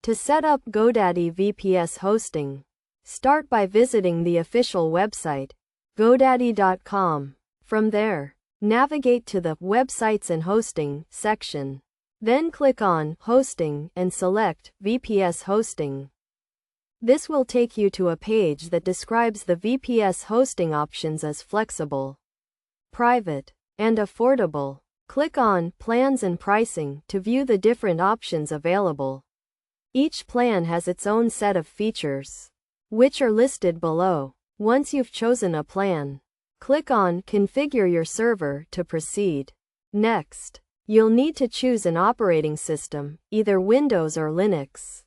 To set up GoDaddy VPS hosting, start by visiting the official website, GoDaddy.com. From there, navigate to the Websites and Hosting section. Then click on Hosting and select VPS Hosting. This will take you to a page that describes the VPS hosting options as flexible, private, and affordable. Click on Plans and Pricing to view the different options available. Each plan has its own set of features, which are listed below. Once you've chosen a plan, click on Configure your server to proceed. Next, you'll need to choose an operating system, either Windows or Linux.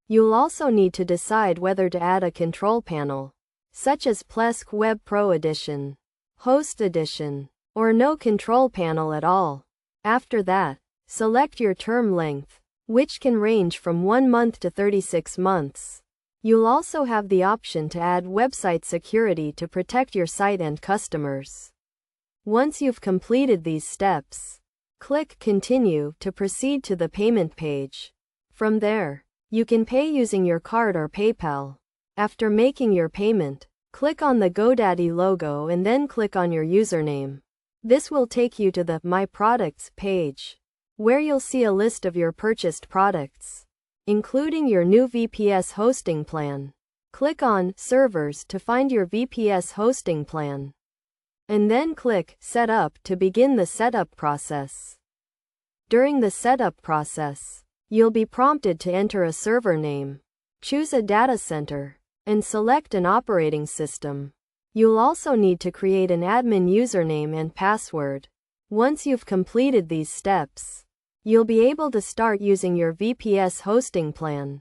You'll also need to decide whether to add a control panel, such as Plesk Web Pro Edition, Host Edition, or no control panel at all. After that, select your term length, which can range from 1 month to 36 months. You'll also have the option to add website security to protect your site and customers. Once you've completed these steps, click Continue to proceed to the payment page. From there, you can pay using your card or PayPal. After making your payment, click on the GoDaddy logo and then click on your username. This will take you to the My Products page, where you'll see a list of your purchased products, including your new VPS hosting plan. Click on Servers to find your VPS hosting plan, and then click Set Up to begin the setup process. During the setup process, you'll be prompted to enter a server name, choose a data center, and select an operating system. You'll also need to create an admin username and password. Once you've completed these steps, you'll be able to start using your VPS hosting plan.